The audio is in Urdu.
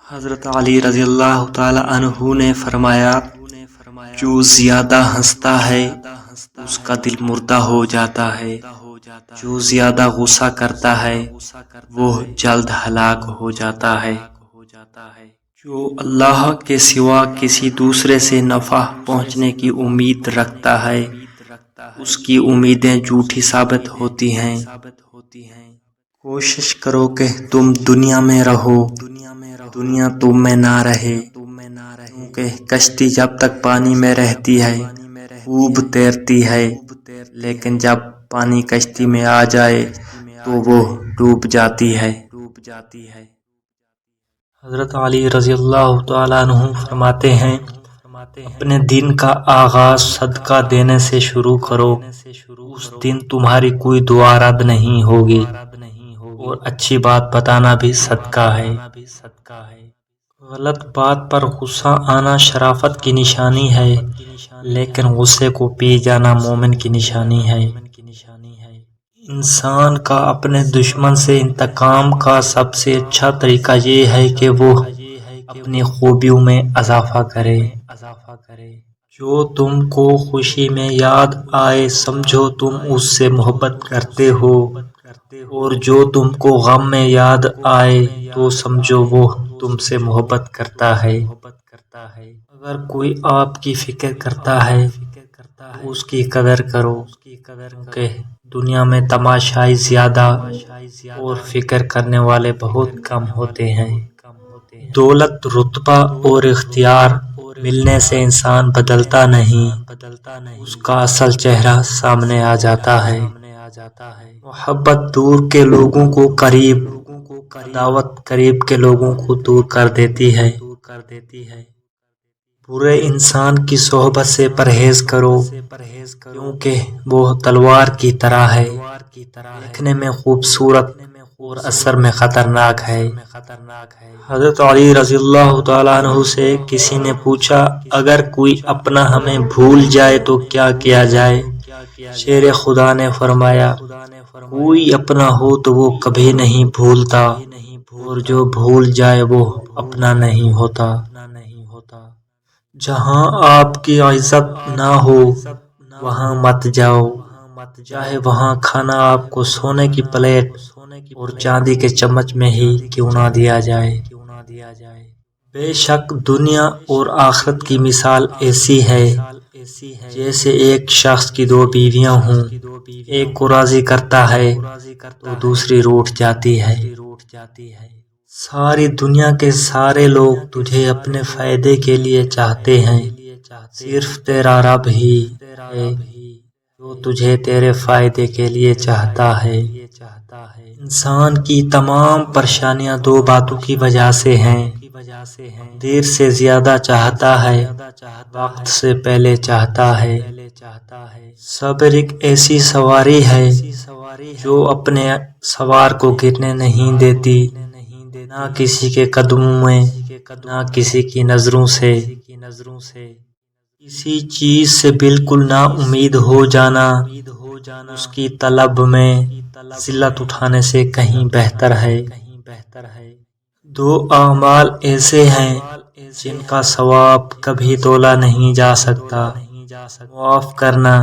حضرت علی رضی اللہ تعالی عنہ نے فرمایا، جو زیادہ ہنستا ہے اس کا دل مردہ ہو جاتا ہے، جو زیادہ غصہ کرتا ہے وہ جلد ہلاک ہو جاتا ہے، جو اللہ کے سوا کسی دوسرے سے نفع پہنچنے کی امید رکھتا ہے اس کی امیدیں جھوٹی ثابت ہوتی ہیں۔ کوشش کرو کہ تم دنیا میں رہو، دنیا تم میں نہ رہے، کیونکہ کشتی جب تک پانی میں رہتی ہے خوب تیرتی ہے، لیکن جب پانی کشتی میں آ جائے تو وہ ڈوب جاتی ہے۔ حضرت علی رضی اللہ تعالیٰ عنہ فرماتے ہیں، اپنے دن کا آغاز صدقہ دینے سے شروع کرو، اس دن تمہاری کوئی دعا رد نہیں ہوگی، اور اچھی بات بتانا بھی صدقہ ہے۔ غلط بات پر غصہ آنا شرافت کی نشانی ہے، لیکن غصے کو پی جانا مومن کی نشانی ہے۔ انسان کا اپنے دشمن سے انتقام کا سب سے اچھا طریقہ یہ ہے کہ وہ اپنی خوبیوں میں اضافہ کرے۔ جو تم کو خوشی میں یاد آئے سمجھو تم اس سے محبت کرتے ہو، اور جو تم کو غم میں یاد آئے تو سمجھو وہ تم سے محبت کرتا ہے۔ اگر کوئی آپ کی فکر کرتا ہے تو اس کی قدر کرو، کہ دنیا میں تماشائی زیادہ اور فکر کرنے والے بہت کم ہوتے ہیں۔ دولت، رتبہ اور اختیار ملنے سے انسان بدلتا نہیں، اس کا اصل چہرہ سامنے آ جاتا ہے۔ محبت دور کے لوگوں کو قریب، عداوت قریب کے لوگوں کو دور کر دیتی ہے۔ برے انسان کی صحبت سے پرہیز کرو، کیونکہ وہ تلوار کی طرح ہے، دیکھنے میں خوبصورت اور اثر میں خطرناک ہے۔ حضرت علی رضی اللہ تعالیٰ عنہ سے کسی نے پوچھا، اگر کوئی اپنا ہمیں بھول جائے تو کیا کیا جائے؟ شیر خدا نے فرمایا، کوئی اپنا ہو تو وہ کبھی نہیں بھولتا، اور جو بھول جائے وہ اپنا نہیں ہوتا۔ جہاں آپ کی عزت نہ ہو وہاں مت جاؤ، چاہے وہاں کھانا آپ کو سونے کی پلیٹ اور چاندی کے چمچ میں ہی کیوں نہ دیا جائے۔ بے شک دنیا اور آخرت کی مثال ایسی ہے جیسے ایک شخص کی دو بیویاں ہوں، ایک کو راضی کرتا ہے تو دوسری روٹھ جاتی ہے۔ ساری دنیا کے سارے لوگ تجھے اپنے فائدے کے لیے چاہتے ہیں، صرف تیرا رب ہی ہے جو تجھے تیرے فائدے کے لیے چاہتا ہے۔ انسان کی تمام پریشانیاں دو باتوں کی وجہ سے ہیں، دیر سے زیادہ چاہتا ہے، وقت سے پہلے چاہتا ہے۔ صبر ایک ایسی سواری ہے جو اپنے سوار کو گرنے نہیں دیتی، نہ کسی کے قدموں میں، نہ کسی کی نظروں سے۔ کسی چیز سے بالکل نا امید ہو جانا اس کی طلب میں ذلت اٹھانے سے کہیں بہتر ہے۔ دو اعمال ایسے ہیں جن کا ثواب کبھی تولا نہیں جا سکتا، معاف کرنا